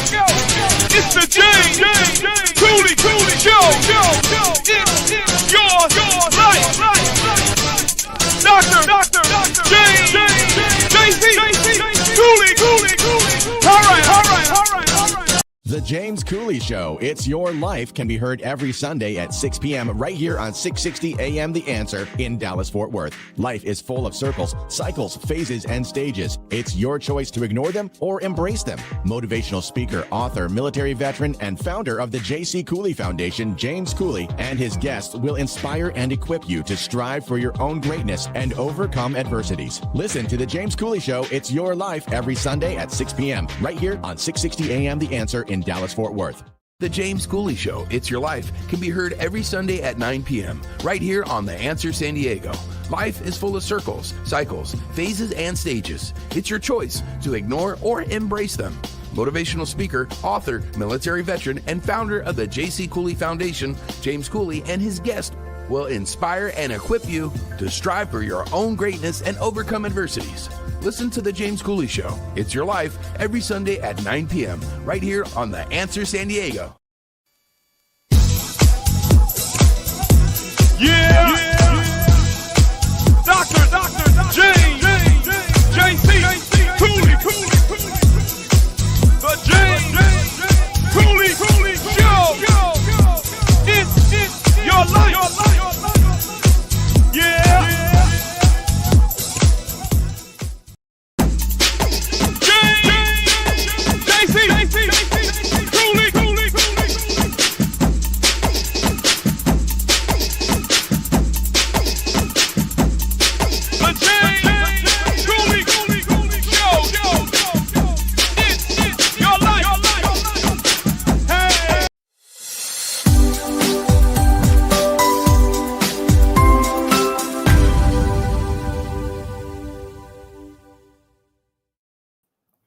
It's the James Cooley Show. It's your life. Dr. James JC Cooley. All right. The James Cooley Show, It's Your Life, can be heard every Sunday at 6 p.m. right here on 660 AM The Answer in Dallas-Fort Worth. Life is full of circles, cycles, phases, and stages. It's your choice to ignore them or embrace them. Motivational speaker, author, military veteran, and founder of the J.C. Cooley Foundation, James Cooley, and his guests will inspire and equip you to strive for your own greatness and overcome adversities. Listen to the James Cooley Show, It's Your Life, every Sunday at 6 p.m. right here on 660 AM The Answer in Dallas-Fort Worth. The James Cooley Show, It's Your Life, can be heard every Sunday at 9 p.m. right here on The Answer San Diego. Life is full of circles, cycles, phases, and stages. It's your choice to ignore or embrace them. Motivational speaker, author, military veteran, and founder of the J.C. Cooley Foundation, James Cooley, and his guest will inspire and equip you to strive for your own greatness and overcome adversities. Listen to The James Cooley Show, It's Your Life, every Sunday at 9 p.m. right here on The Answer San Diego. Yeah. Dr. James JC Cooley. The James Cooley Show. It's your life. Yeah.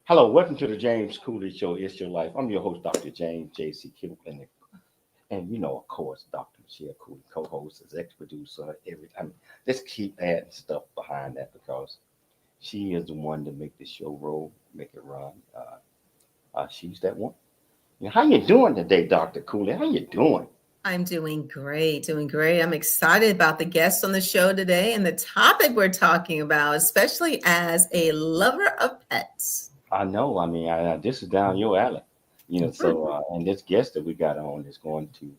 Hello, welcome to the James Cooley Show, It's Your Life. I'm your host, Dr. James J.C. Cooley. And you know, of course, Dr. Michelle Cooley, co-host, executive producer, everything. Let's keep adding stuff behind that because she is the one to make the show roll, make it run. She's that one. How you doing today, Dr. Cooley? How you doing? I'm doing great. I'm excited about the guests on the show today and the topic we're talking about, especially as a lover of pets. I know. I mean, this is down your alley, So, and this guest that we got on is going to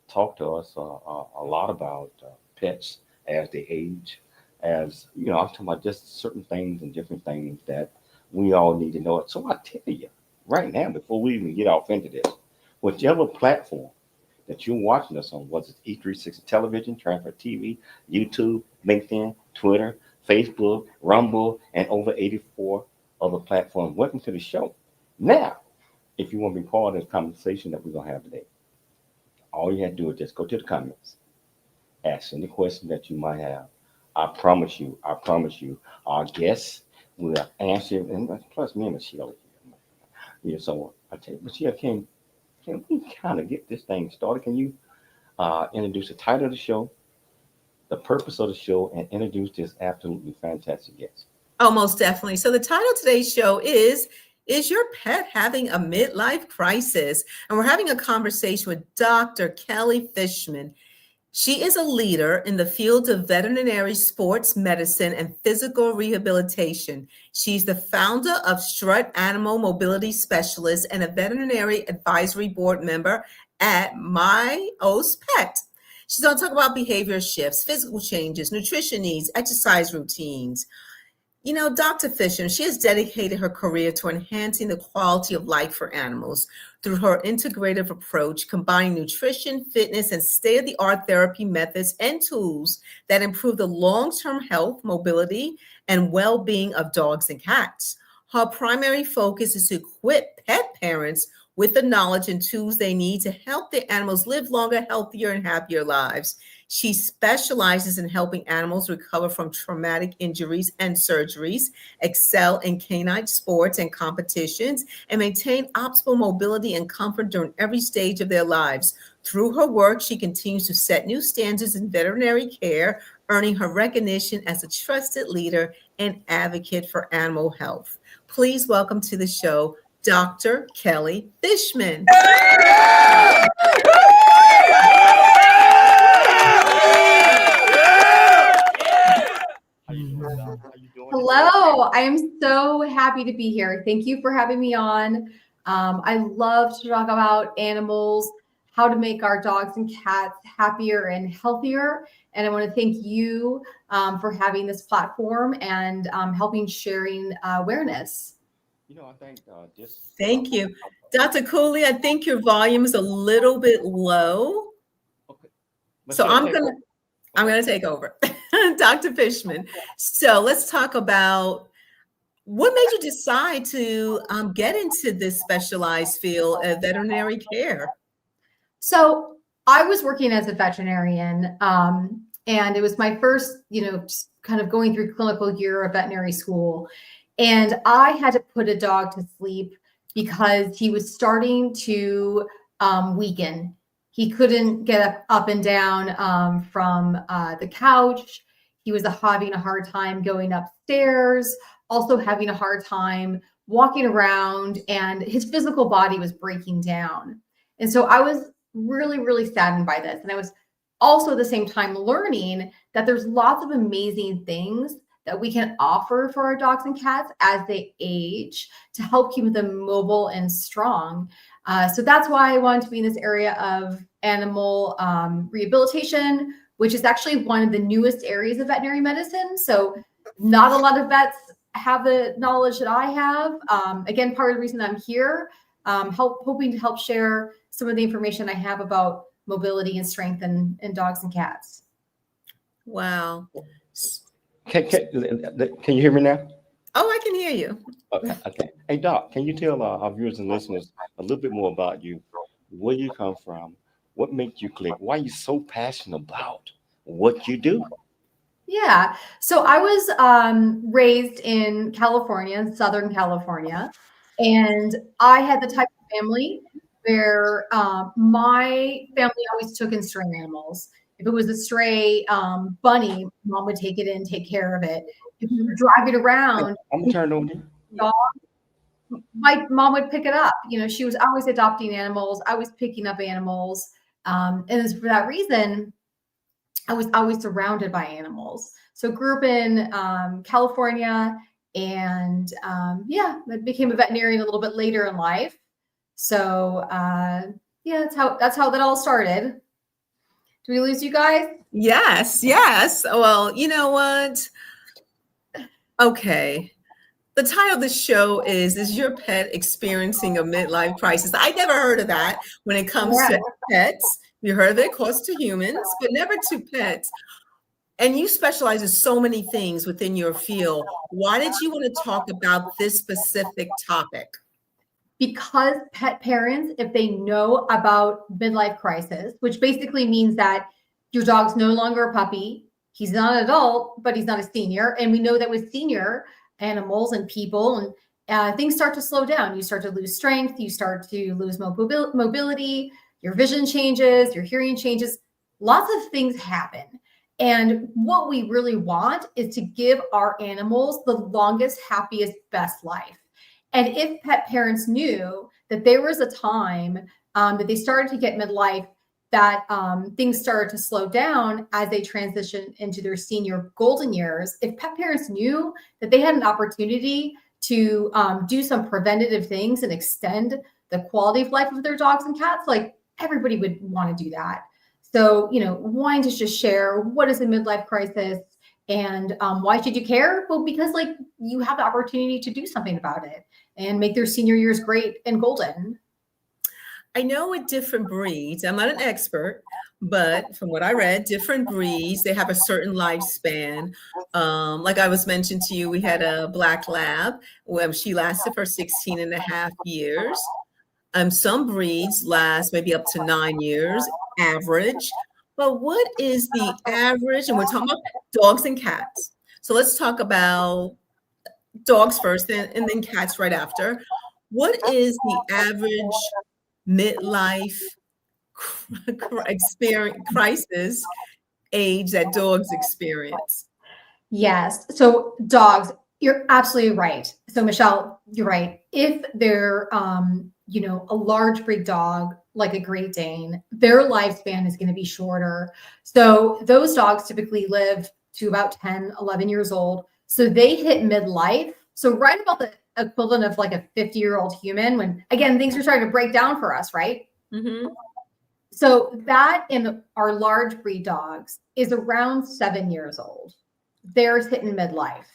talk to us a lot about pets as they age. As I'm talking about just certain things and different things that we all need to know. So I tell you right now, before we even get off into this, whichever platform that you're watching us on, whether it's E360 Television, Transfer TV, YouTube, LinkedIn, Twitter, Facebook, Rumble, and over 84 other platforms. Welcome to the show. Now, if you want to be part of this conversation that we're going to have today, all you have to do is just go to the comments, ask any question that you might have. I promise you, our guests will answer, and plus me and Michelle here. So I tell you, Michelle, can we kind of get this thing started? Can you introduce the title of the show, the purpose of the show, and introduce this absolutely fantastic guest? Oh, most definitely. So the title of today's show is your pet having a midlife crisis? And we're having a conversation with Dr. Kelly Fishman. She is a leader in the field of veterinary sports medicine and physical rehabilitation. She's the founder of Strut Animal Mobility Specialists and a veterinary advisory board member at MYOS PET. She's going to talk about behavior shifts, physical changes, nutrition needs, exercise routines. Dr. Fishman, she has dedicated her career to enhancing the quality of life for animals through her integrative approach, combining nutrition, fitness, and state-of-the-art therapy methods and tools that improve the long-term health, mobility, and well-being of dogs and cats. Her primary focus is to equip pet parents with the knowledge and tools they need to help their animals live longer, healthier, and happier lives. She specializes in helping animals recover from traumatic injuries and surgeries, excel in canine sports and competitions, and maintain optimal mobility and comfort during every stage of their lives. Through her work, she continues to set new standards in veterinary care, earning her recognition as a trusted leader and advocate for animal health. Please welcome to the show, Dr. Kelly Fishman. Hello, I am so happy to be here. Thank you for having me on. I love to talk about animals, how to make our dogs and cats happier and healthier. And I want to thank you for having this platform and helping sharing awareness. I think this. Thank you. Dr. Cooley, I think your volume is a little bit low. Okay. So I'm gonna take over. Dr. Fishman. So let's talk about what made you decide to get into this specialized field of veterinary care? So I was working as a veterinarian, and it was my first, just kind of going through clinical year of veterinary school. And I had to put a dog to sleep because he was starting to weaken. He couldn't get up and down from the couch. He was having a hard time going upstairs, also having a hard time walking around, and his physical body was breaking down. And so I was really, really saddened by this. And I was also at the same time learning that there's lots of amazing things that we can offer for our dogs and cats as they age to help keep them mobile and strong. So that's why I wanted to be in this area of animal rehabilitation, which is actually one of the newest areas of veterinary medicine. So not a lot of vets have the knowledge that I have. Again, part of the reason I'm here, hoping to help share some of the information I have about mobility and strength in dogs and cats. Wow. Can you hear me now? Oh, I can hear you. Okay. Hey, Doc, can you tell our viewers and listeners a little bit more about you, where you come from, what made you click, why you're so passionate about what you do? Yeah. So I was raised in California, in Southern California, and I had the type of family where my family always took in stray animals. If it was a stray bunny, mom would take it in, take care of it. If we were driving around, I'm gonna turn it on you. dog, my mom would pick it up. She was always adopting animals. I was picking up animals. And it's for that reason, I was always surrounded by animals. So grew up in California, and I became a veterinarian a little bit later in life. So that's how that all started. Do we lose you guys? Yes. Well, you know what? Okay. The title of the show is your pet experiencing a midlife crisis? I never heard of that when it comes to pets. You heard of it, close to humans, but never to pets. And you specialize in so many things within your field. Why did you want to talk about this specific topic? Because pet parents, if they know about midlife crisis, which basically means that your dog's no longer a puppy, he's not an adult, but he's not a senior. And we know that with senior animals and people, and things start to slow down. You start to lose strength, you start to lose mobility, your vision changes, your hearing changes, lots of things happen. And what we really want is to give our animals the longest, happiest, best life. And if pet parents knew that there was a time that they started to get midlife, that things started to slow down as they transition into their senior golden years, if pet parents knew that they had an opportunity to do some preventative things and extend the quality of life of their dogs and cats, like everybody would want to do that. So, wanting to just share what is a midlife crisis and why should you care? Well, because you have the opportunity to do something about it and make their senior years great and golden. I know with different breeds, I'm not an expert, but from what I read, different breeds, they have a certain lifespan. Like I was mentioned to you, we had a black lab. She lasted for 16 and a half years. Some breeds last maybe up to 9 years, average. But what is the average? And we're talking about dogs and cats. So let's talk about dogs first and then cats right after. What is the average midlife crisis age that dogs experience? Yes. So dogs, You're absolutely right. So Michelle, you're right. If they're, a large breed dog, like a Great Dane, their lifespan is going to be shorter. So those dogs typically live to about 10, 11 years old. So they hit midlife. So right about the equivalent of like a 50-year-old human when, again, things are starting to break down for us, right? Mm-hmm. So that in our large breed dogs is around 7 years old. Theirs hitting midlife.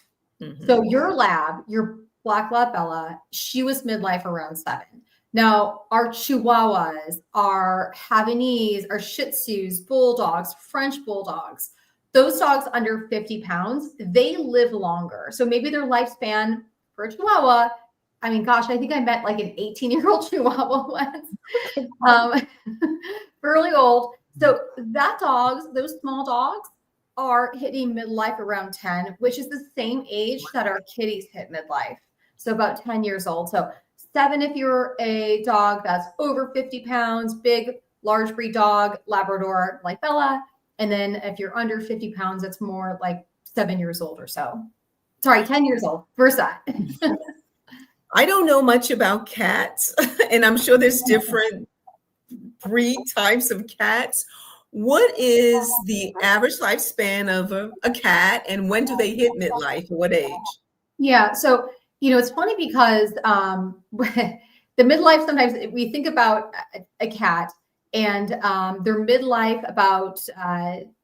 Mm-hmm. So your Black Lab Bella, she was midlife around 7. Now, our Chihuahuas, our Havanese, our Shih Tzus, Bulldogs, French Bulldogs, those dogs under 50 pounds, they live longer. So maybe their lifespan for a Chihuahua, I mean, gosh, I think I met like an 18-year-old Chihuahua once, fairly old. So those small dogs are hitting midlife around 10, which is the same age that our kitties hit midlife. So about 10 years old. So 7 if you're a dog that's over 50 pounds, big, large breed dog, Labrador like Bella. And then if you're under 50 pounds, it's more like 7 years old or so. Sorry, 10 years old. Versa. I don't know much about cats, and I'm sure there's different breed types of cats. What is the average lifespan of a cat, and when do they hit midlife? At what age? Yeah, so it's funny because the midlife, sometimes we think about a cat and they're midlife about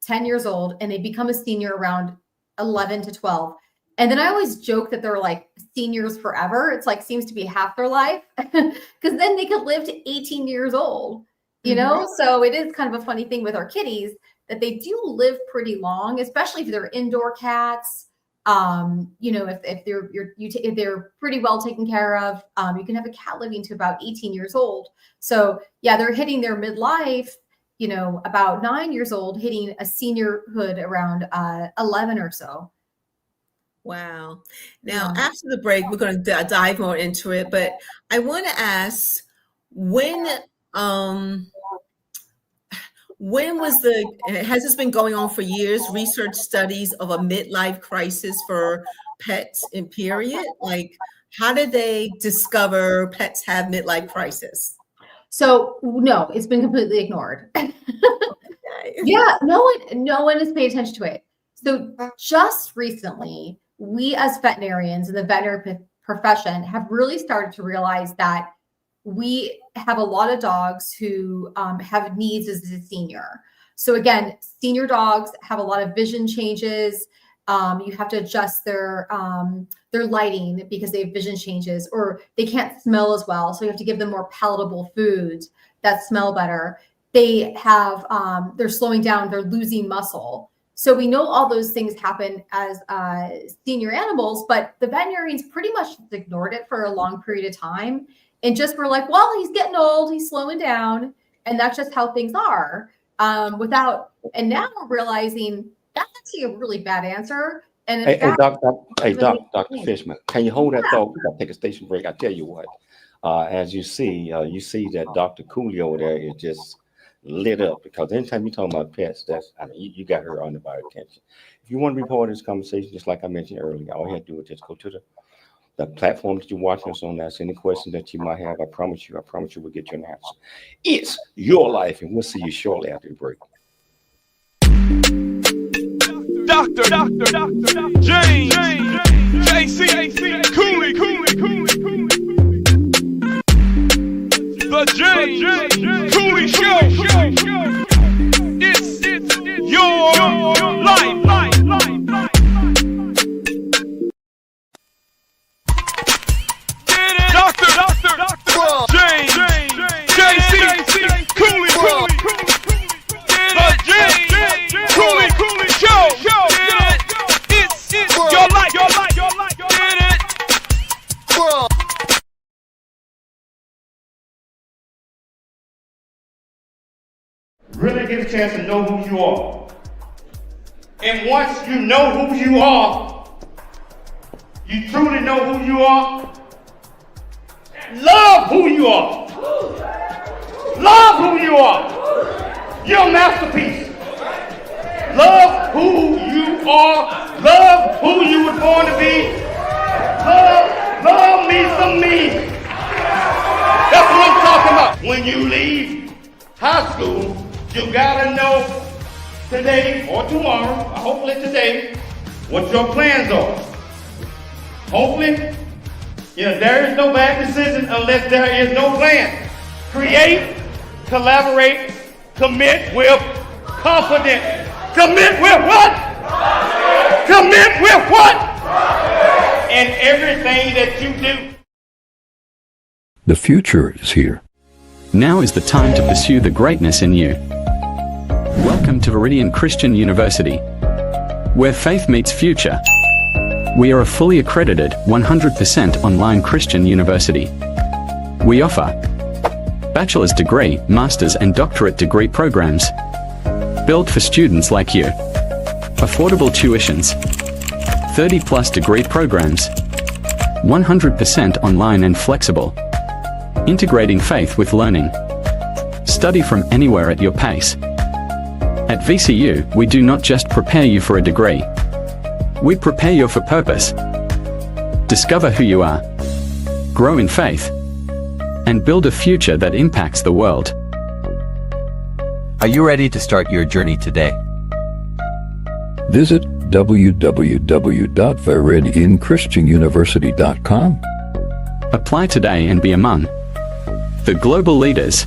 10 years old, and they become a senior around 11 to 12. And then I always joke that they're like seniors forever. It's like seems to be half their life because then they could live to 18 years old, So it is kind of a funny thing with our kitties that they do live pretty long, especially if they're indoor cats. If they're pretty well taken care of, you can have a cat living to about 18 years old. So yeah, they're hitting their midlife, about 9 years old, hitting a seniorhood around 11 or so. Wow. Now, after the break, we're going to dive more into it, but I want to ask has this been going on for years, research studies of a midlife crisis for pets in period? Like, how did they discover pets have midlife crisis? So no, it's been completely ignored. Yeah, no one has paid attention to it. So just recently, we as veterinarians in the veterinary profession have really started to realize that we have a lot of dogs who have needs as a senior. So again, senior dogs have a lot of vision changes. You have to adjust their lighting because they have vision changes, or they can't smell as well. So you have to give them more palatable foods that smell better. They have, they're slowing down, they're losing muscle. So we know all those things happen as senior animals, but the veterinarians pretty much ignored it for a long period of time. And just were like, well, he's getting old, he's slowing down. And that's just how things are. And now we're realizing that's actually a really bad answer. And Dr. Fishman, can you hold that thought? We got to take a station break. I tell you what, as you see that Dr. Cooley over there is just lit up, because anytime you talk about pets, you got her undivided attention. If you want to be part of this conversation, just like I mentioned earlier, all you have to do is just go to the platform that you're watching us on. Ask any questions that you might have. I promise you we'll get you an answer. It's your life, and we'll see you shortly after the break. Dr. James, JC, Cooley. The James Cooley Show. It's your life. Dr. James, JC, Cooley. The James Cooley Show. It's your life. Really get a chance to know who you are. And once you know who you are, you truly know who you are, love who you are. Love who you are. You're a masterpiece. Love who you are. Love who you were born to be. Love me some me. That's what I'm talking about. When you leave high school, you gotta know today or tomorrow, or hopefully today, what your plans are. Hopefully, there is no bad decision unless there is no plan. Create, collaborate, commit with confidence. Commit with what? Commit with what? In everything that you do. The future is here. Now is the time to pursue the greatness in you. Welcome to Viridian Christian University, where faith meets future. We are a fully accredited, 100% online Christian university. We offer bachelor's degree, master's and doctorate degree programs, built for students like you. Affordable tuitions, 30+ degree programs, 100% online and flexible. Integrating faith with learning. Study from anywhere at your pace. At VCU, we do not just prepare you for a degree. We prepare you for purpose. Discover who you are, grow in faith, and build a future that impacts the world. Are you ready to start your journey today? Visit www.viridianchristianuniversity.com. Apply today and be among the global leaders.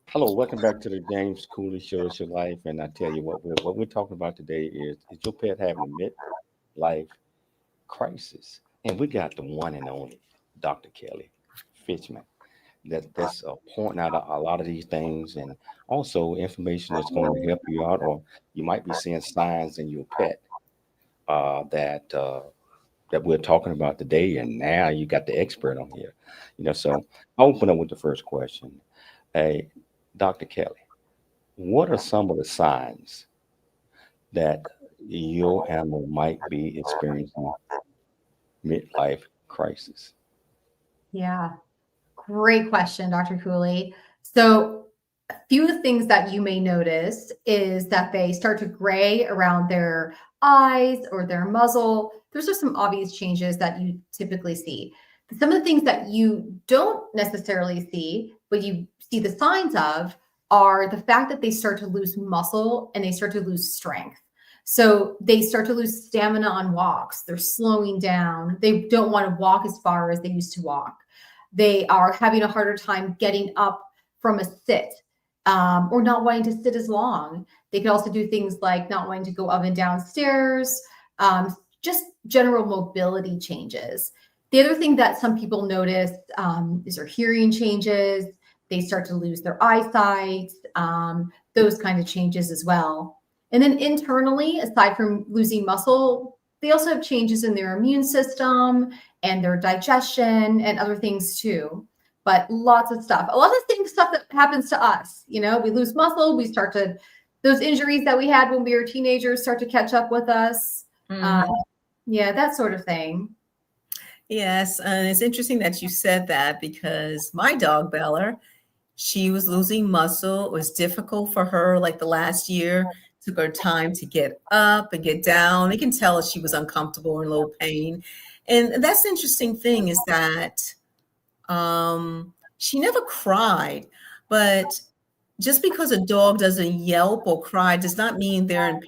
Hello, welcome back to the James Cooley Show. It's your life, and I tell you what we're talking about today is your pet having a midlife crisis? And we got the one and only Dr. Kelly Fishman that's pointing out a lot of these things, and also information that's going to help you out, or you might be seeing signs in your pet that we're talking about today. And now you got the expert on here, So I'll open up with the first question. Hey, Dr. Kelly, what are some of the signs that your animal might be experiencing midlife crisis? Yeah, great question, Dr. Cooley. So a few things that you may notice is that they start to gray around their eyes or their muzzle. Those are some obvious changes that you typically see. Some of the things that you don't necessarily see, but you see the signs of, are the fact that they start to lose muscle and they start to lose strength. So they start to lose stamina on walks. They're slowing down. They don't want to walk as far as they used to walk. They are having a harder time getting up from a sit, or not wanting to sit as long. They can also do things like not wanting to go up and down stairs, just general mobility changes. The other thing that some people notice is their hearing changes. They start to lose their eyesight, those kind of changes as well. And then internally, aside from losing muscle, they also have changes in their immune system and their digestion and other things too. But lots of stuff, a lot of the stuff that happens to us, we lose muscle, those injuries that we had when we were teenagers start to catch up with us. That sort of thing. Yes, and it's interesting that you said that, because my dog Bella, she was losing muscle. It was difficult for her, like the last year. Took her time to get up and get down. You can tell she was uncomfortable and a little pain. And that's the interesting thing, is that she never cried. But just because a dog doesn't yelp or cry does not mean they're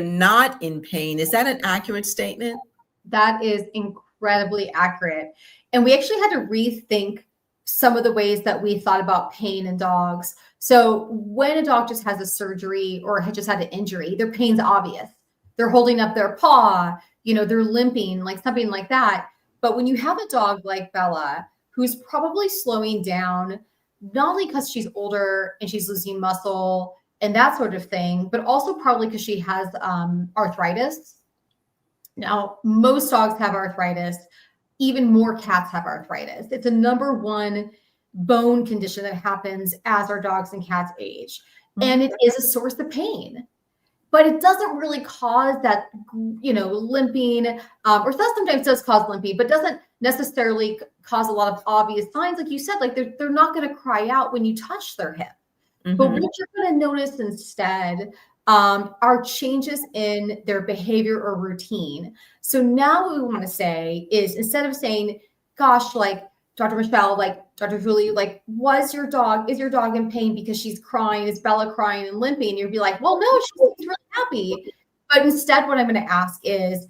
not in pain. Is that an accurate statement? That is incredibly accurate. And we actually had to rethink some of the ways that we thought about pain in dogs. So when a dog just has a surgery or has just had an injury, their pain's obvious. They're holding up their paw, they're limping, like something like that. But when you have a dog like Bella, who's probably slowing down, not only because she's older and she's losing muscle and that sort of thing, but also probably because she has arthritis. Now, most dogs have arthritis. Even more cats have arthritis. It's a number one bone condition that happens as our dogs and cats age. And it is a source of pain, but it doesn't really cause that, limping, or sometimes does cause limping, but doesn't necessarily cause a lot of obvious signs. Like you said, like they're not going to cry out when you touch their hip. But what you're going to notice instead are changes in their behavior or routine. So now what we want to say is, instead of saying, gosh, like Dr. Michelle, like Dr. Julie, like, is your dog in pain because she's crying? Is Bella crying and limping? And you'd be like, well, no, she's really happy. But instead, what I'm going to ask is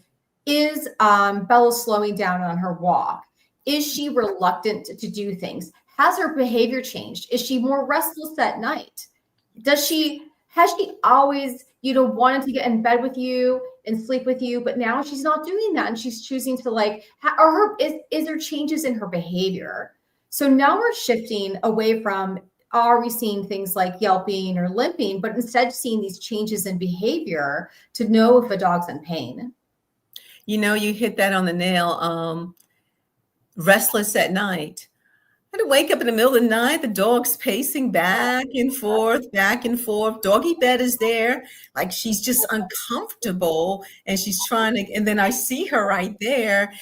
Bella slowing down on her walk? Is she reluctant to do things? Has her behavior changed? Is she more restless at night? Has she always, wanted to get in bed with you and sleep with you, but now she's not doing that and she's choosing to is there changes in her behavior? So now we're shifting away from, are we seeing things like yelping or limping, but instead seeing these changes in behavior to know if a dog's in pain. You hit that on the nail. Restless at night. I had to wake up in the middle of the night. The dog's pacing back and forth, back and forth. Doggy bed is there. Like she's just uncomfortable and she's trying to, and then I see her right there.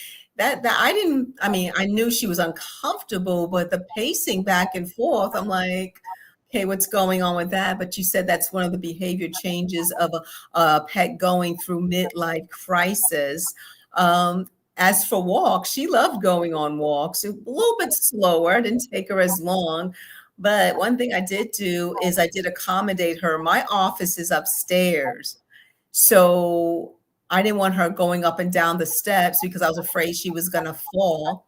I knew she was uncomfortable, but the pacing back and forth, I'm like, okay, what's going on with that? But you said that's one of the behavior changes of a pet going through midlife crisis. As for walks, she loved going on walks, a little bit slower. I didn't take her as long. But one thing I did do is I did accommodate her. My office is upstairs. So I didn't want her going up and down the steps because I was afraid she was going to fall.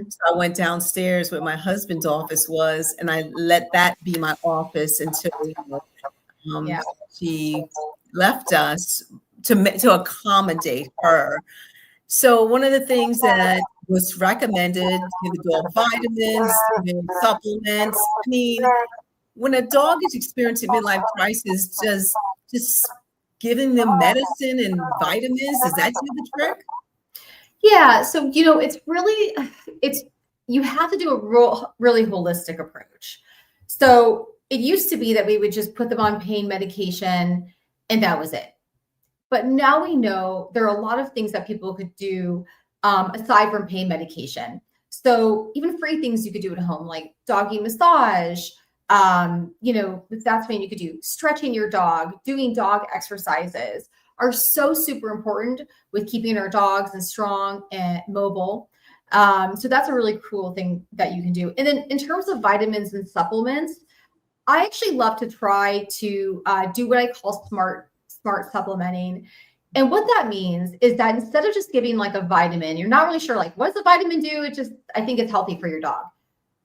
So I went downstairs where my husband's office was, and I let that be my office until she left us to accommodate her. So one of the things that was recommended, give the dog vitamins, supplements. I mean, when a dog is experiencing midlife crisis, just giving them medicine and vitamins, does that do the trick? Yeah. So, you have to do a really holistic approach. So it used to be that we would just put them on pain medication and that was it. But now we know there are a lot of things that people could do aside from pain medication. So even free things you could do at home, like doggy massage, that's when you could do stretching your dog, doing dog exercises are so super important with keeping our dogs and strong and mobile. So that's a really cool thing that you can do. And then in terms of vitamins and supplements, I actually love to try to do what I call smart supplementing. And what that means is that instead of just giving like a vitamin, you're not really sure, like, what does the vitamin do? I think it's healthy for your dog.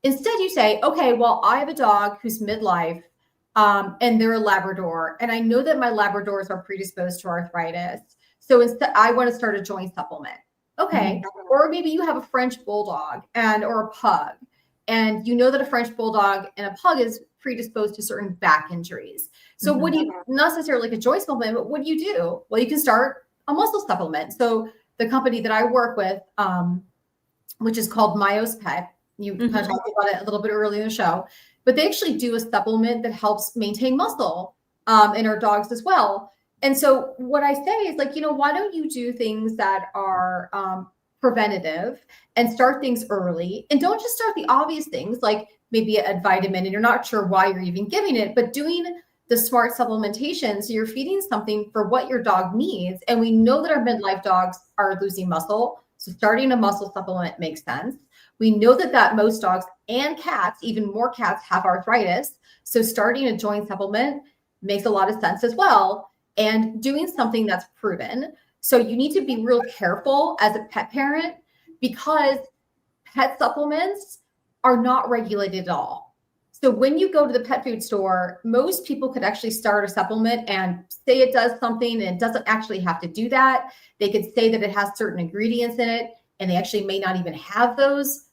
Instead, you say, okay, well, I have a dog who's midlife and they're a Labrador. And I know that my Labradors are predisposed to arthritis. So instead, I want to start a joint supplement. Okay. Or maybe you have a French Bulldog or a pug. And you know that a French Bulldog and a pug is predisposed to certain back injuries. So what do you, not necessarily like a joint supplement, but what do you do? Well, you can start a muscle supplement. So the company that I work with, which is called MYOS PET, you kind of talked about it a little bit earlier in the show, but they actually do a supplement that helps maintain muscle in our dogs as well. And so what I say is like, why don't you do things that are preventative and start things early, and don't just start the obvious things like maybe a vitamin and you're not sure why you're even giving it, but doing the smart supplementation. So you're feeding something for what your dog needs. And we know that our midlife dogs are losing muscle. So starting a muscle supplement makes sense. We know that most dogs and cats, even more cats, have arthritis. So starting a joint supplement makes a lot of sense as well. And doing something that's proven. So you need to be real careful as a pet parent because pet supplements are not regulated at all. So when you go to the pet food store, most people could actually start a supplement and say it does something and it doesn't actually have to do that. They could say that it has certain ingredients in it and they actually may not even have those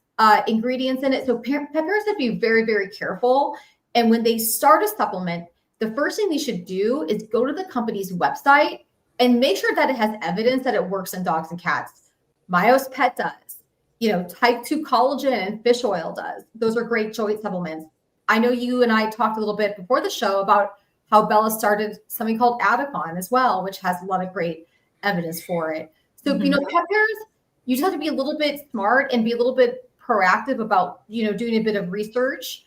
ingredients in it. So pet parents have to be very, very careful. And when they start a supplement, the first thing they should do is go to the company's website and make sure that it has evidence that it works in dogs and cats. MYOS PET does. type 2 collagen and fish oil does. Those are great joint supplements. I know you and I talked a little bit before the show about how Bella started something called Adicon as well, which has a lot of great evidence for it. So, pet parents, you just have to be a little bit smart and be a little bit proactive about, doing a bit of research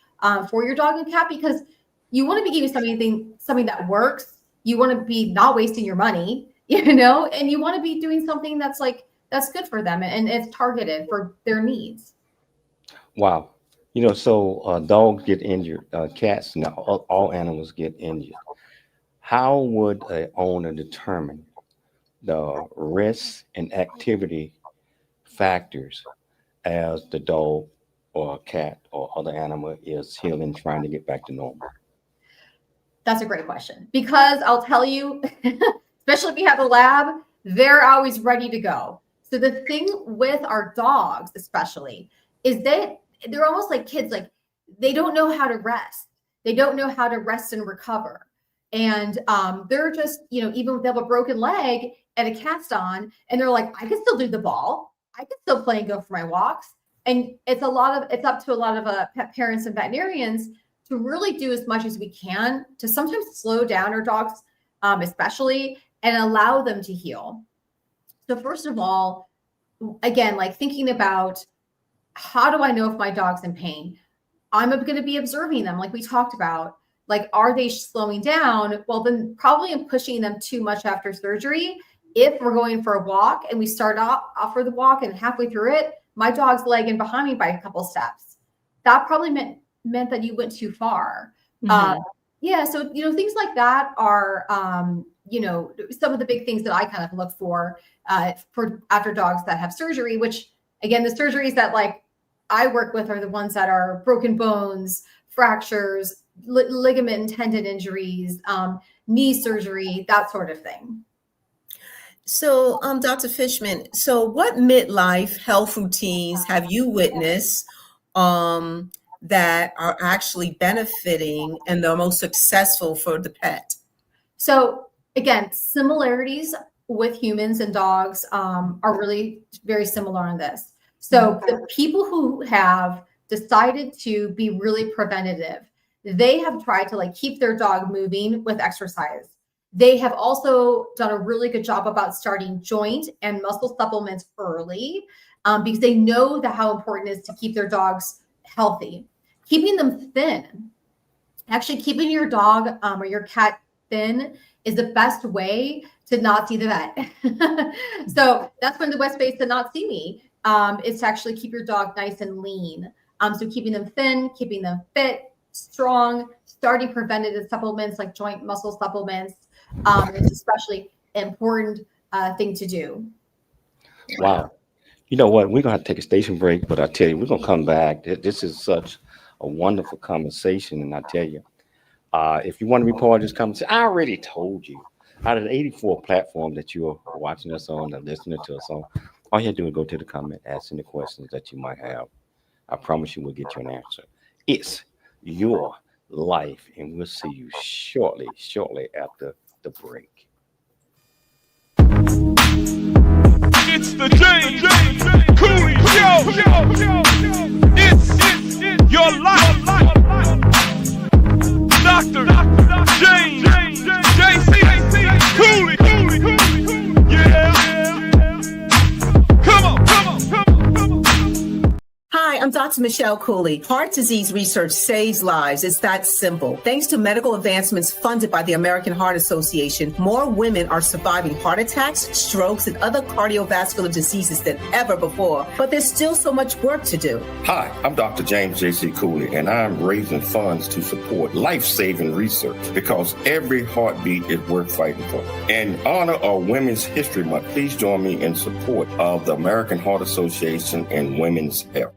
for your dog and cat, because you want to be giving something that works. You want to be not wasting your money, and you want to be doing something that's good for them and it's targeted for their needs. Wow. So dogs get injured, cats, all animals get injured. How would an owner determine the risk and activity factors as the dog or cat or other animal is healing, trying to get back to normal? That's a great question, because I'll tell you, especially if you have a lab, they're always ready to go. So the thing with our dogs, especially, is that they're almost like kids. Like, they don't know how to rest. They don't know how to rest and recover. And they're just, even if they have a broken leg and a cast on, and they're like, I can still do the ball. I can still play and go for my walks. And it's up to a lot of pet parents and veterinarians to really do as much as we can to sometimes slow down our dogs, especially, and allow them to heal. So first of all, again, like thinking about, how do I know if my dog's in pain? I'm going to be observing them, like we talked about. Like, are they slowing down? Well, then probably I'm pushing them too much after surgery. If we're going for a walk and we start off for the walk and halfway through it, my dog's lagging behind me by a couple steps, that probably meant that you went too far. So, things like that are, some of the big things that I kind of look for after dogs that have surgery, which, again, the surgeries that I work with are the ones that are broken bones, fractures, ligament and tendon injuries, knee surgery, that sort of thing. So, Dr. Fishman, so what midlife health routines have you witnessed that are actually benefiting and the most successful for the pet? So, again, similarities with humans and dogs are really very similar on this. So the people who have decided to be really preventative, they have tried to keep their dog moving with exercise. They have also done a really good job about starting joint and muscle supplements early because they know how important it is to keep their dogs healthy. Keeping them thin, actually keeping your dog or your cat thin is the best way to not see the vet. So that's one of the best ways to not see me. Is to actually keep your dog nice and lean. So keeping them thin, keeping them fit, strong, starting preventative supplements like joint muscle supplements is especially important thing to do. Wow. You know what? We're going to have to take a station break, but I tell you, we're going to come back. This is such a wonderful conversation. And I tell you, if you want to be part of this conversation, I already told you, out of the 84 platforms that you are watching us on and listening to us on, all you have to do is go to the comment, ask any questions that you might have. I promise you we'll get you an answer. It's your life, and we'll see you shortly after the break. It's the James Cooley Show. It's your life. Dr. James J.C. Cooley. Yeah. Come on. Hi, I'm Dr. Michelle Cooley. Heart disease research saves lives. It's that simple. Thanks to medical advancements funded by the American Heart Association, more women are surviving heart attacks, strokes, and other cardiovascular diseases than ever before. But there's still so much work to do. Hi, I'm Dr. James J.C. Cooley, and I'm raising funds to support life-saving research because every heartbeat is worth fighting for. In honor of Women's History Month, please join me in support of the American Heart Association and women's health.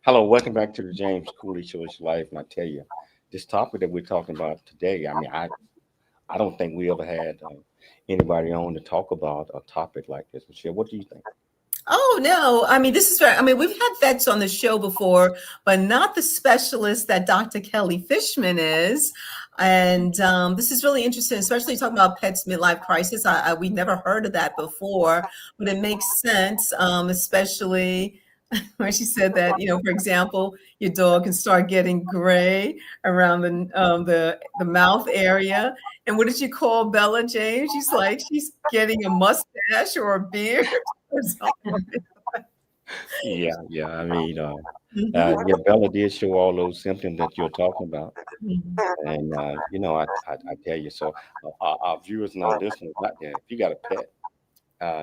Hello, welcome back to the James Cooley Show. It's Life, and I tell you, this topic that we're talking about today. I mean, I don't think we ever had anybody on to talk about a topic like this. Michelle, what do you think? Oh no, I mean this is right. I mean we've had vets on the show before, but not the specialist that Dr. Kelly Fishman is. And this is really interesting, especially talking about pets midlife crisis. We never heard of that before, but it makes sense, especially when she said that, for example, your dog can start getting gray around the mouth area. And what did you call Bella, James? She's getting a mustache or a beard or something. Yeah. I mean, Mhm. yeah, Bella did show all those symptoms that you're talking about, Mhm. and I tell you, so our viewers and our listeners out there, if you got a pet,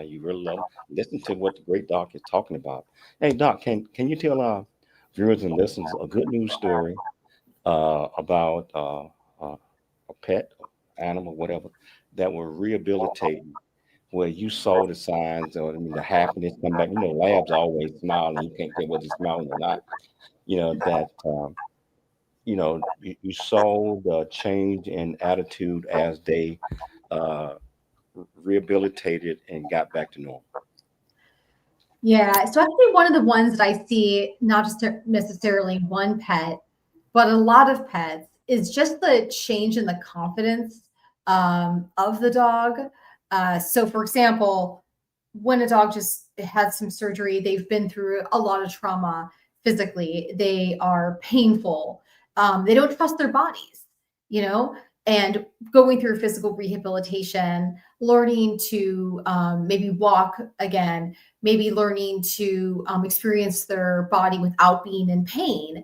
you really love 'em, listen to what the great doc is talking about. Hey, Doc, can you tell our viewers and listeners a good news story about a pet, animal, whatever, that were rehabilitating, where you saw the signs or the happiness come back? Labs always smile, and you can't tell whether they're smiling or not. That you saw the change in attitude as they uh, rehabilitated and got back to normal. Yeah. So I think one of the ones that I see, not just necessarily one pet, but a lot of pets, is just the change in the confidence of the dog. So, for example, when a dog just had some surgery, they've been through a lot of trauma physically, they are painful, they don't trust their bodies, you know, and going through physical rehabilitation, learning to maybe walk again, maybe learning to experience their body without being in pain.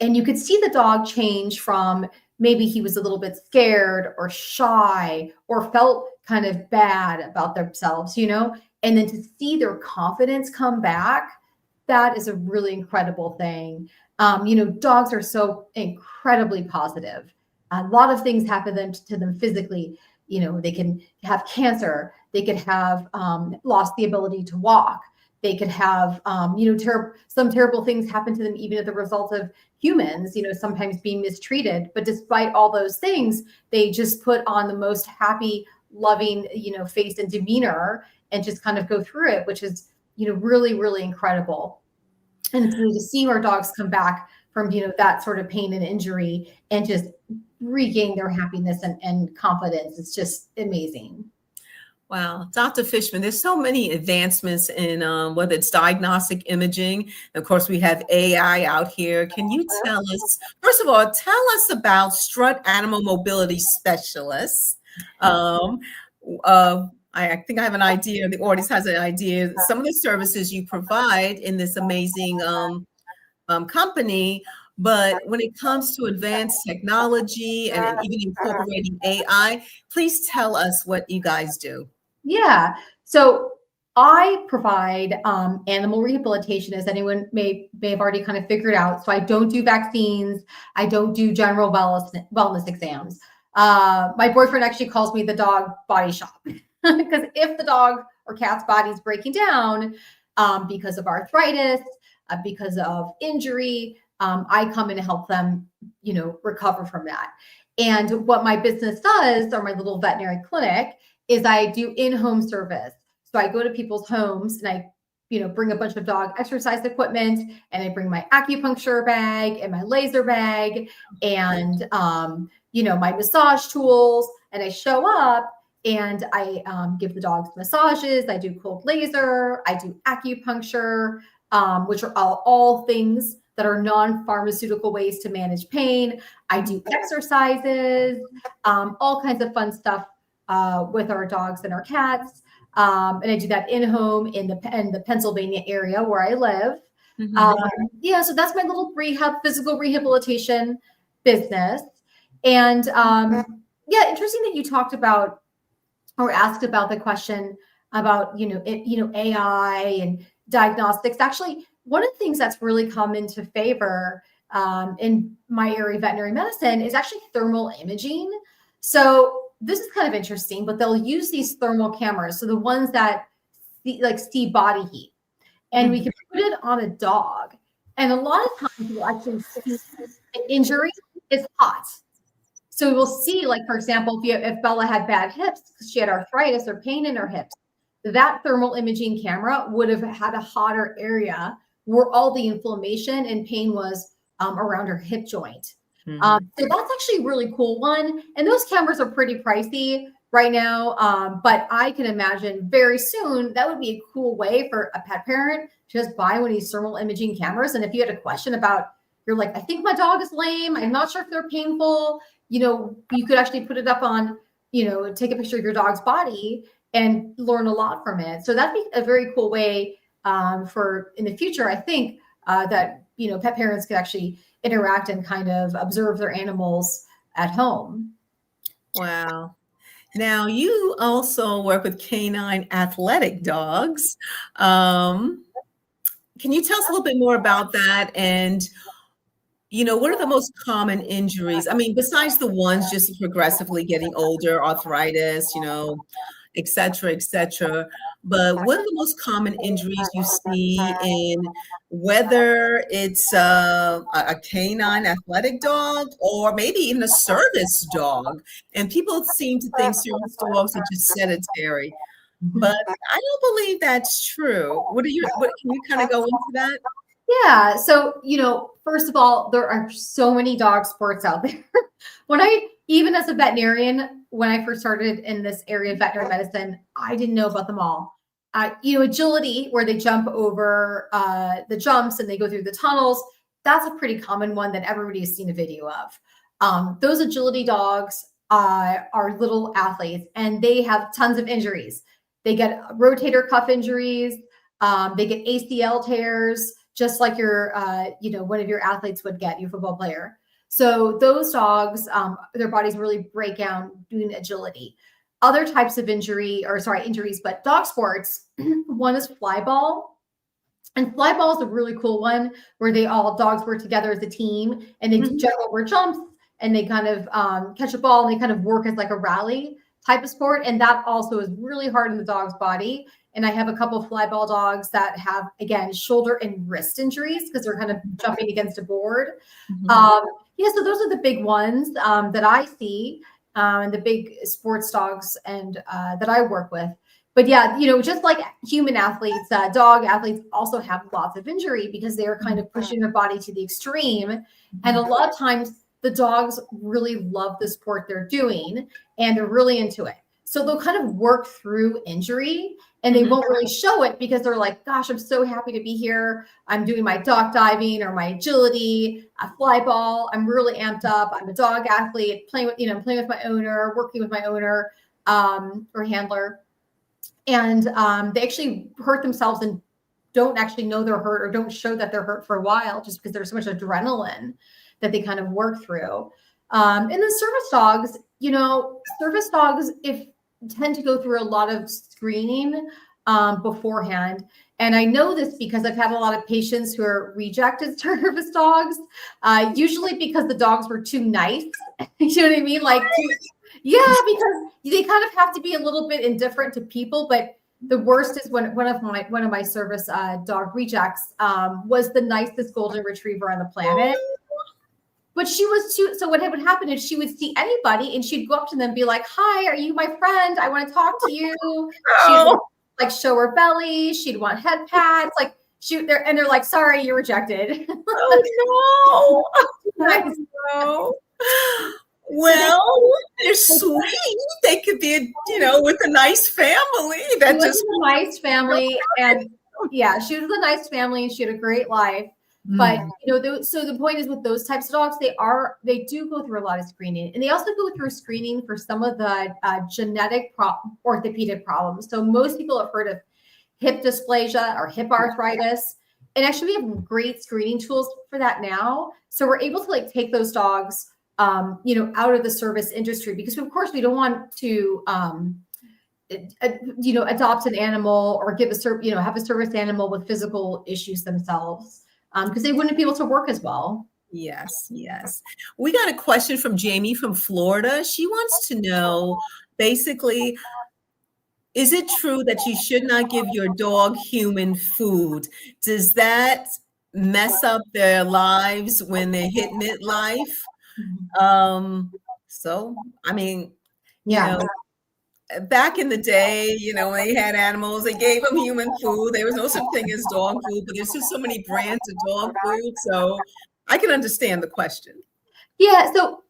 And you could see the dog change from maybe he was a little bit scared or shy or felt kind of bad about themselves, and then to see their confidence come back, that is a really incredible thing. Dogs are so incredibly positive. A lot of things happen to them physically. They can have cancer. They could have lost the ability to walk. They could have, some terrible things happen to them, even as a result of humans, sometimes being mistreated. But despite all those things, they just put on the most happy, loving, face and demeanor and just kind of go through it, which is, really, really incredible. And to see our dogs come back from, that sort of pain and injury and just regain their happiness and confidence, it's just amazing. Wow, Dr. Fishman, there's so many advancements in whether it's diagnostic imaging. And of course, we have AI out here. Can you tell us, first of all, tell us about Strut Animal Mobility Specialists? I think I have an idea. The audience has an idea. Some of the services you provide in this amazing company. But when it comes to advanced technology and even incorporating AI, please tell us what you guys do. Yeah. So I provide animal rehabilitation, as anyone may have already kind of figured out. So I don't do vaccines. I don't do general wellness exams. My boyfriend actually calls me the dog body shop because if the dog or cat's body is breaking down because of arthritis, because of injury, I come in to help them, recover from that. And what my business does, or my little veterinary clinic, is I do in-home service. So I go to people's homes and I, bring a bunch of dog exercise equipment, and I bring my acupuncture bag and my laser bag and, my massage tools, and I show up and I give the dogs massages. I do cold laser. I do acupuncture, which are all things that are non-pharmaceutical ways to manage pain. I do exercises, all kinds of fun stuff with our dogs and our cats. And I do that in-home in the Pennsylvania area where I live. Mm-hmm. So that's my little physical rehabilitation business. And interesting that you talked about or asked about the question about, AI and diagnostics. Actually, one of the things that's really come into favor in my area of veterinary medicine is actually thermal imaging. So this is kind of interesting, but they'll use these thermal cameras. So the ones that see body heat, and we can put it on a dog. And a lot of times we'll actually see an injury is hot. So we'll see, like, for example, if Bella had bad hips because she had arthritis or pain in her hips, that thermal imaging camera would have had a hotter area where all the inflammation and pain was around her hip joint. So that's actually a really cool one. And those cameras are pretty pricey right now. But I can imagine very soon that would be a cool way for a pet parent to just buy one of these thermal imaging cameras. And if you had a question about, you're like, I think my dog is lame, I'm not sure if they're painful, you could actually put it up on, take a picture of your dog's body and learn a lot from it. So that'd be a very cool way for in the future, I think, that, pet parents could actually interact and kind of observe their animals at home. Wow. Now, you also work with canine athletic dogs. Can you tell us a little bit more about that? And, what are the most common injuries? I mean, besides the ones just progressively getting older, arthritis, et cetera, et cetera. But what are the most common injuries you see in whether it's a canine athletic dog or maybe even a service dog? And people seem to think service dogs are just sedentary, but I don't believe that's true. What can you kind of go into that? Yeah. So, first of all, there are so many dog sports out there. Even as a veterinarian, when I first started in this area of veterinary medicine, I didn't know about them all. Agility, where they jump over the jumps and they go through the tunnels, that's a pretty common one that everybody has seen a video of. Those agility dogs are little athletes, and they have tons of injuries. They get rotator cuff injuries. They get ACL tears, just like one of your athletes would get, your football player. So those dogs, their bodies really break down doing agility. Other types of injuries, but dog sports, one is fly ball. And fly ball is a really cool one where dogs work together as a team, and they jump over jumps, and they kind of catch a ball, and they kind of work as like a rally type of sport. And that also is really hard on the dog's body. And I have a couple of fly ball dogs that have, again, shoulder and wrist injuries because they're kind of jumping against a board. So those are the big ones that I see, and the big sports dogs and that I work with. But yeah, just like human athletes, dog athletes also have lots of injury because they are kind of pushing their body to the extreme. And a lot of times the dogs really love the sport they're doing and they're really into it. So they'll kind of work through injury, and they won't really show it because they're like, gosh, I'm so happy to be here. I'm doing my dock diving or my agility, fly ball. I'm really amped up. I'm a dog athlete, playing with my owner, working with my owner or handler. And they actually hurt themselves and don't actually know they're hurt or don't show that they're hurt for a while just because there's so much adrenaline that they kind of work through. And then service dogs, tend to go through a lot of screening beforehand. And I know this because I've had a lot of patients who are rejected service dogs, usually because the dogs were too nice. You know what I mean? Because they kind of have to be a little bit indifferent to people. But the worst is when one of my service dog rejects was the nicest golden retriever on the planet. But she was too, so what would happen is she would see anybody and she'd go up to them and be like, hi, are you my friend? I want to talk to you. She'd like show her belly. She'd want head pats. And they're like, sorry, you're rejected. Oh, no. No. Well, they're sweet. They could be, with a nice family. A nice family. And yeah, she was a nice family and she had a great life. But so the point is with those types of dogs, they do go through a lot of screening, and they also go through screening for some of the genetic orthopedic problems. So most people have heard of hip dysplasia or hip arthritis, and actually we have great screening tools for that now. So we're able to take those dogs, out of the service industry because of course we don't want to, adopt an animal or have a service animal with physical issues themselves. Because they wouldn't be able to work as well. Yes. We got a question from Jamie from Florida. She wants to know, basically, is it true that you should not give your dog human food? Does that mess up their lives when they hit midlife. So, I mean, you know, back in the day, you know, when they had animals, they gave them human food. There was no such thing as dog food, but there's just so many brands of dog food. So I can understand the question. Yeah. So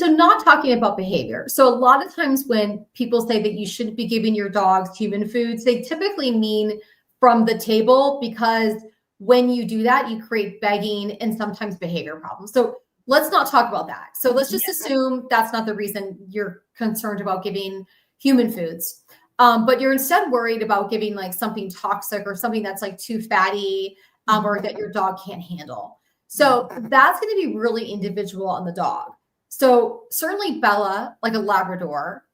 not talking about behavior. So a lot of times when people say that you shouldn't be giving your dogs human foods, they typically mean from the table, because when you do that, you create begging and sometimes behavior problems. So let's not talk about that. So let's just assume that's not the reason you're concerned about giving human foods. But you're instead worried about giving like something toxic or something that's like too fatty, or that your dog can't handle. So that's going to be really individual on the dog. So certainly Bella, like a Labrador,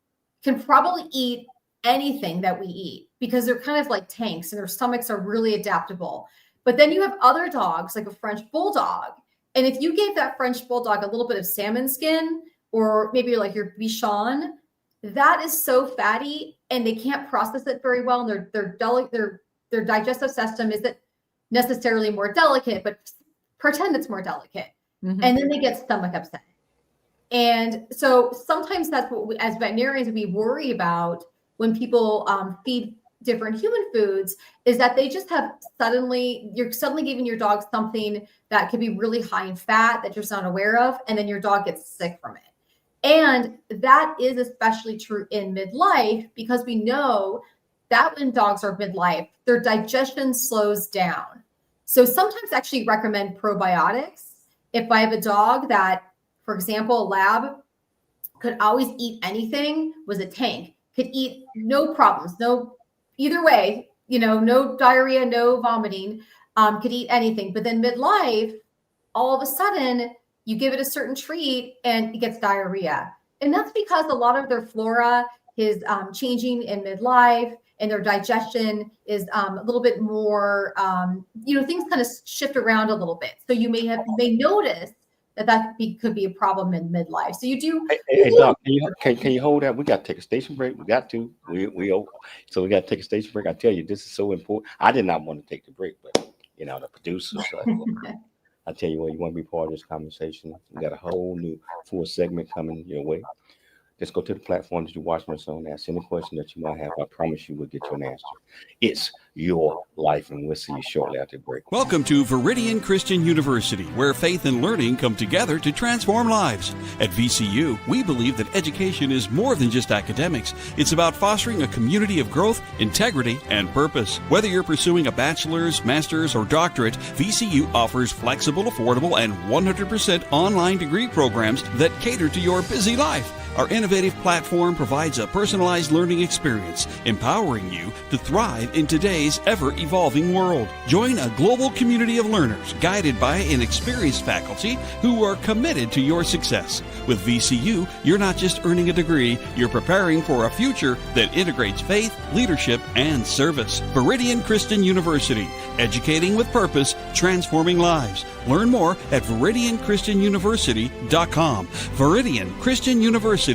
can probably eat anything that we eat because they're kind of like tanks and their stomachs are really adaptable. But then you have other dogs like a French Bulldog. And if you gave that French Bulldog a little bit of salmon skin, or maybe like your Bichon, that is so fatty and they can't process it very well. And their digestive system isn't necessarily more delicate, but pretend it's more delicate. And then they get stomach upset. And so sometimes that's what we, as veterinarians, we worry about when people feed different human foods, is that they just have you're suddenly giving your dog something that could be really high in fat that you're not aware of, and then your dog gets sick from it. And that is especially true in midlife, because we know that when dogs are midlife, their digestion slows down. So sometimes I actually recommend probiotics. If I have a dog that, for example, a lab could always eat anything, was a tank, could eat no problems, either way, you know, no diarrhea, no vomiting, could eat anything. But then midlife, all of a sudden, you give it a certain treat and it gets diarrhea. And that's because a lot of their flora is changing in midlife, and their digestion is a little bit more, things kind of shift around a little bit. So you may notice that could be a problem in midlife. So you do. Hey Doc, can you hold that? We got to take a station break. We got to. So we got to take a station break. I tell you, this is so important. I did not want to take the break, but the producers. I tell you what, you want to be part of this conversation. We got a whole new full segment coming your way. Just go to the platform that you're watching us on. Ask any question that you might have. I promise you we'll get you an answer. It's your life, and we'll see you shortly after the break. Welcome to Viridian Christian University, where faith and learning come together to transform lives. At VCU, we believe that education is more than just academics. It's about fostering a community of growth, integrity, and purpose. Whether you're pursuing a bachelor's, master's, or doctorate, VCU offers flexible, affordable, and 100% online degree programs that cater to your busy life. Our innovative platform provides a personalized learning experience, empowering you to thrive in today's ever-evolving world. Join a global community of learners guided by an experienced faculty who are committed to your success. With VCU, you're not just earning a degree, you're preparing for a future that integrates faith, leadership, and service. Viridian Christian University, educating with purpose, transforming lives. Learn more at ViridianChristianUniversity.com. ViridianChristianUniversity.com.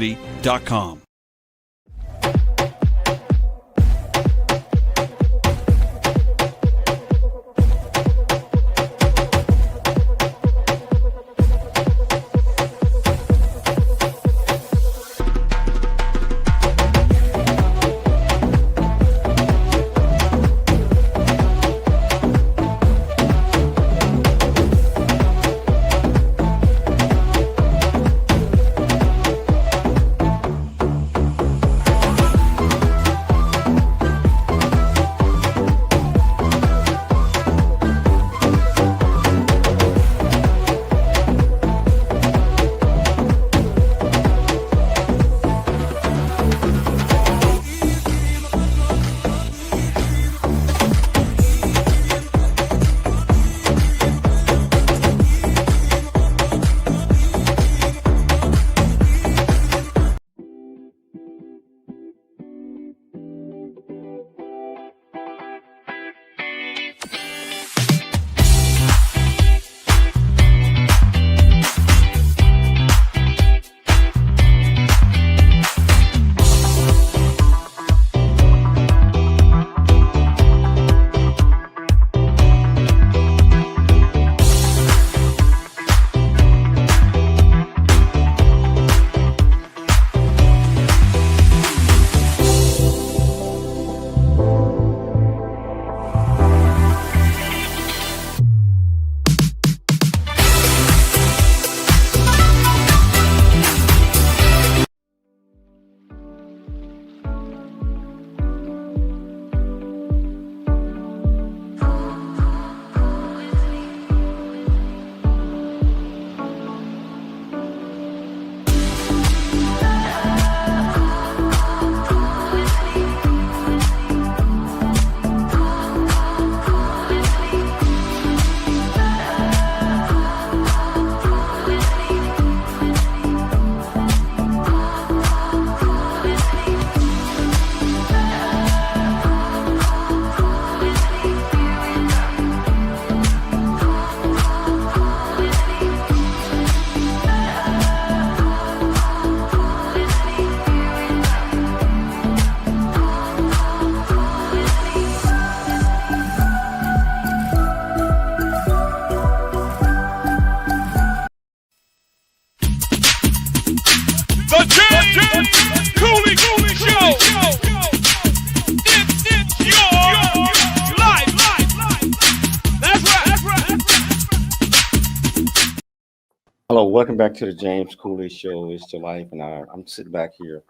welcome back to the James Cooley Show. It's your life, and I'm sitting back here.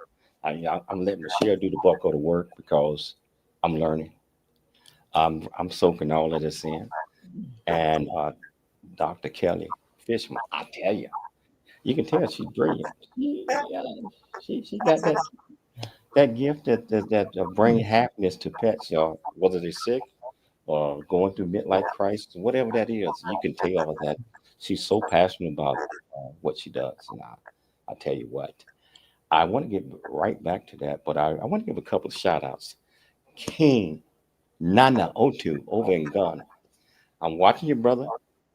I'm letting Michelle do the bulk of the work because I'm learning. I'm soaking all of this in, and Dr. Kelly Fishman, I tell you, you can tell she's brilliant. She got that gift that bring happiness to pets, y'all, whether they're sick or going through midlife crisis, whatever that is. You can tell that she's so passionate about what she does. And I tell you what, I want to get right back to that, but I want to give a couple of shout outs. King Nana Otu over in Ghana. I'm watching you, brother.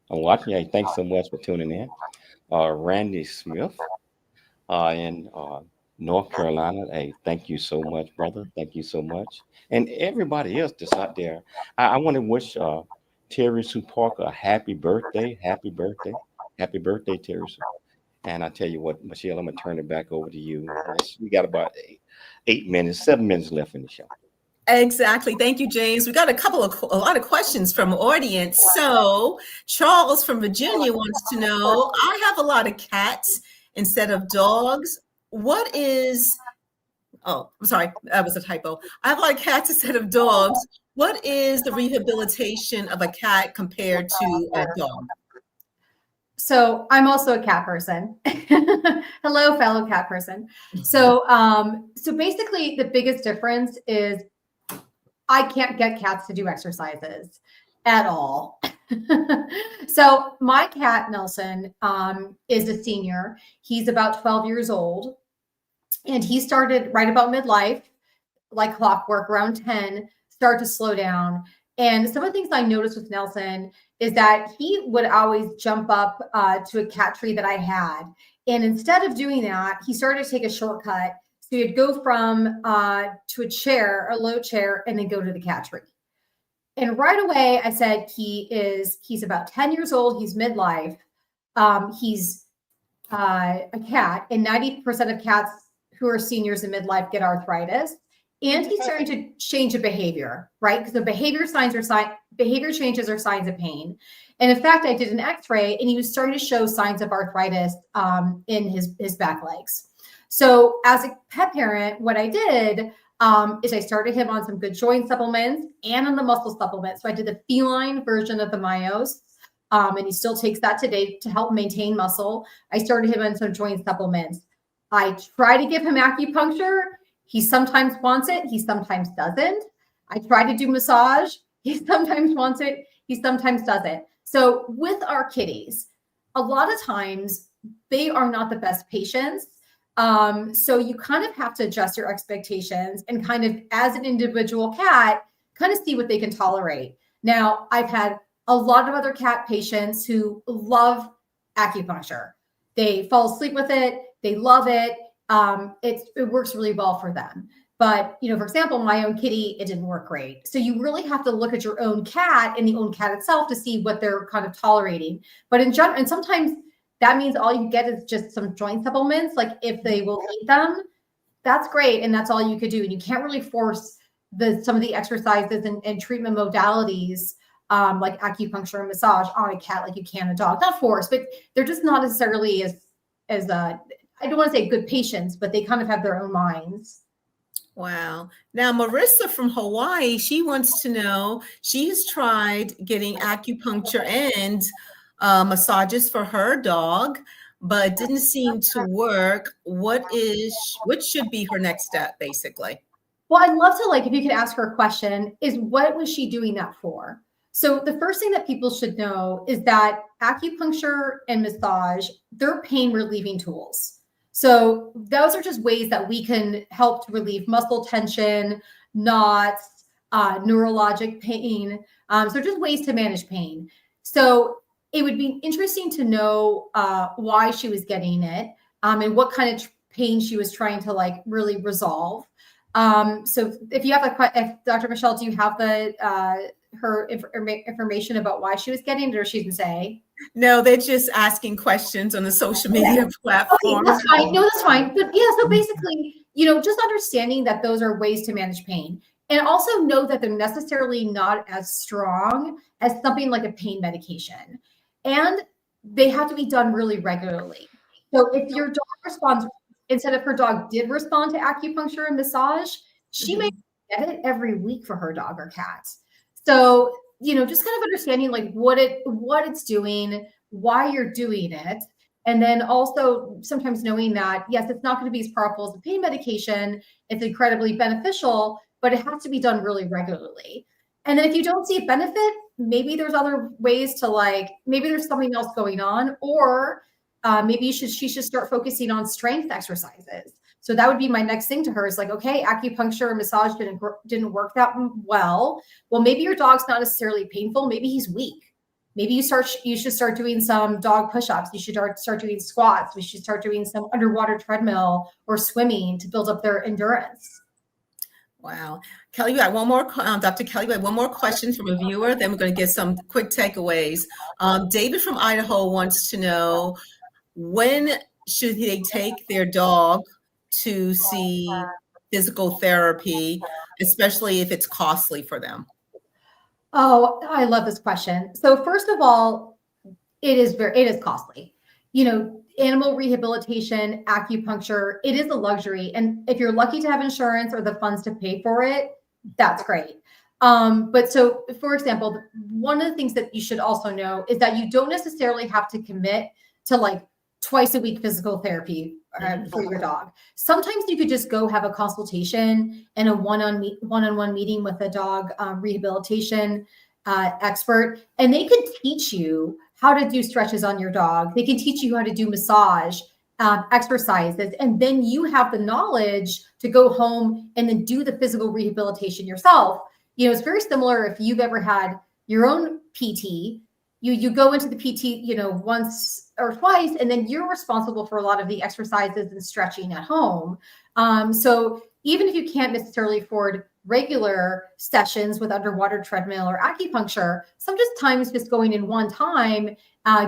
I'm watching you. Thanks so much for tuning in. Randy Smith in North Carolina. Hey, thank you so much, brother. Thank you so much. And everybody else that's out there. I want to wish Terry Sue Parker a happy birthday. Happy birthday. Happy birthday, Terry Sue. And I tell you what, Michelle, I'm going to turn it back over to you. We got about 7 minutes left in the show. Exactly. Thank you, James. We got a lot of questions from the audience. So Charles from Virginia wants to know, I have a lot of cats instead of dogs. What is, oh, I'm sorry, that was a typo. I have a lot of cats instead of dogs. What is the rehabilitation of a cat compared to a dog? So I'm also a cat person. Hello, fellow cat person. So basically the biggest difference is I can't get cats to do exercises at all. So my cat, Nelson, is a senior. He's about 12 years old. And he started right about midlife, like clockwork, around 10, start to slow down. And some of the things I noticed with Nelson is that he would always jump up to a cat tree that I had. And instead of doing that, he started to take a shortcut. So he'd go from to a chair, a low chair, and then go to the cat tree. And right away, I said, he's about 10 years old. He's midlife. He's a cat, and 90% of cats who are seniors in midlife get arthritis. And he's starting to change a behavior, right? Because the behavior changes are signs of pain. And in fact, I did an X-ray, and he was starting to show signs of arthritis in his back legs. So as a pet parent, what I did is I started him on some good joint supplements and on the muscle supplements. So I did the feline version of the MYOS, and he still takes that today to help maintain muscle. I started him on some joint supplements. I try to give him acupuncture. He sometimes wants it. He sometimes doesn't. I try to do massage. He sometimes wants it. He sometimes doesn't. So with our kitties, a lot of times they are not the best patients. So you kind of have to adjust your expectations and kind of, as an individual cat, kind of see what they can tolerate. Now, I've had a lot of other cat patients who love acupuncture. They fall asleep with it. They love it. It works really well for them. But, for example, my own kitty, it didn't work great. So you really have to look at your own cat and the own cat itself to see what they're kind of tolerating. But in general, and sometimes that means all you get is just some joint supplements. Like if they will eat them, that's great. And that's all you could do. And you can't really force some of the exercises and treatment modalities like acupuncture and massage on a cat like you can a dog. Not force, but they're just not necessarily as I don't want to say good patients, but they kind of have their own minds. Wow. Now, Marissa from Hawaii, she wants to know, she has tried getting acupuncture and massages for her dog, but didn't seem to work. What should be her next step, basically? Well, I'd love to, if you could ask her a question, is what was she doing that for? So the first thing that people should know is that acupuncture and massage, they're pain relieving tools. So those are just ways that we can help to relieve muscle tension, knots, neurologic pain. So just ways to manage pain. So it would be interesting to know why she was getting it and what kind of pain she was trying to really resolve. So if you have if Dr. Michelle, do you have her information about why she was getting it, or she didn't say? No, they're just asking questions on the social media platform. Okay, that's fine. No, that's fine. But yeah, so basically, just understanding that those are ways to manage pain, and also know that they're necessarily not as strong as something like a pain medication. And they have to be done really regularly. So if your dog responds, instead of her dog did respond to acupuncture and massage, she may get it every week for her dog or cat. So, just kind of understanding like what it's doing, why you're doing it. And then also sometimes knowing that, yes, it's not going to be as powerful as a pain medication. It's incredibly beneficial, but it has to be done really regularly. And then if you don't see a benefit, maybe there's other ways to maybe there's something else going on, or maybe she should start focusing on strength exercises. So that would be my next thing to her is like, okay, acupuncture and massage didn't work that well. Well, maybe your dog's not necessarily painful. Maybe he's weak. Maybe you should start doing some dog push-ups. You should start doing squats. We should start doing some underwater treadmill or swimming to build up their endurance. Wow. Kelly, we got one more, Dr. Kelly, we have one more question from a viewer. Then we're going to get some quick takeaways. David from Idaho wants to know, when should they take their dog to see physical therapy, especially if it's costly for them? Oh, I love this question. So first of all, it is costly. Animal rehabilitation, acupuncture, it is a luxury. And if you're lucky to have insurance or the funds to pay for it, that's great. But so, for example, one of the things that you should also know is that you don't necessarily have to commit to twice a week physical therapy for your dog. Sometimes you could just go have a consultation and a one-on-one meeting with a dog rehabilitation expert, and they could teach you how to do stretches on your dog. They can teach you how to do massage exercises, and then you have the knowledge to go home and then do the physical rehabilitation yourself. It's very similar if you've ever had your own PT. You go into the PT, once or twice, and then you're responsible for a lot of the exercises and stretching at home. So even if you can't necessarily afford regular sessions with underwater treadmill or acupuncture, sometimes just going in one time,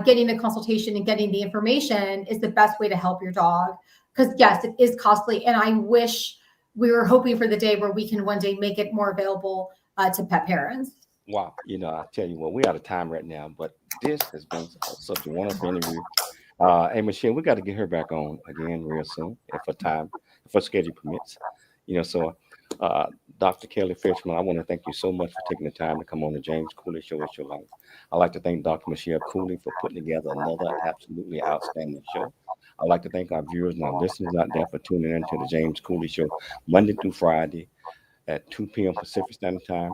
getting a consultation and getting the information is the best way to help your dog. Because yes, it is costly. And I wish we were hoping for the day where we can one day make it more available to pet parents. Wow. I tell you what, we're out of time right now, but this has been such a wonderful interview. Hey, Michelle, we got to get her back on again real soon, if schedule permits. So Dr. Kelly Fishman, I want to thank you so much for taking the time to come on the James Cooley Show. It's Your Life. I'd like to thank Dr. Michelle Cooley for putting together another absolutely outstanding show. I'd like to thank our viewers and our listeners out there for tuning in to the James Cooley Show Monday through Friday at 2 p.m. Pacific Standard Time,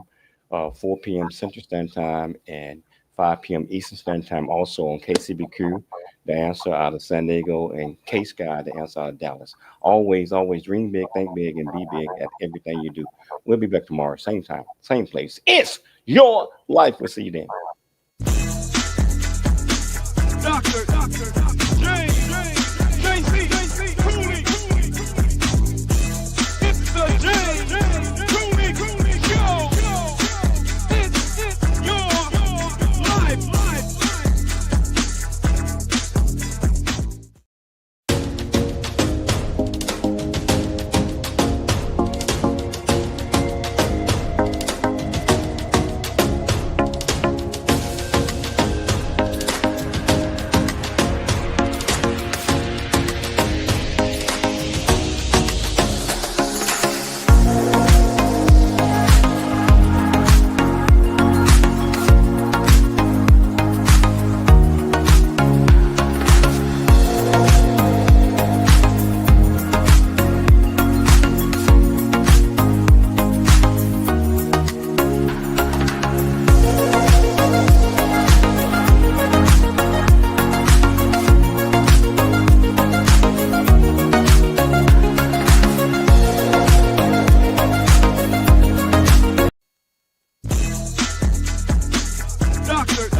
4 p.m. Central Standard Time, and 5 p.m. Eastern Standard Time, also on KCBQ, The Answer out of San Diego, and K-Sky, The Answer out of Dallas. Always dream big, think big, and be big at everything you do. We'll be back tomorrow, same time, same place. It's Your Life. We'll see you then. Dr. JC Cooley. It's the James Cooley Show. It's your life. Dr.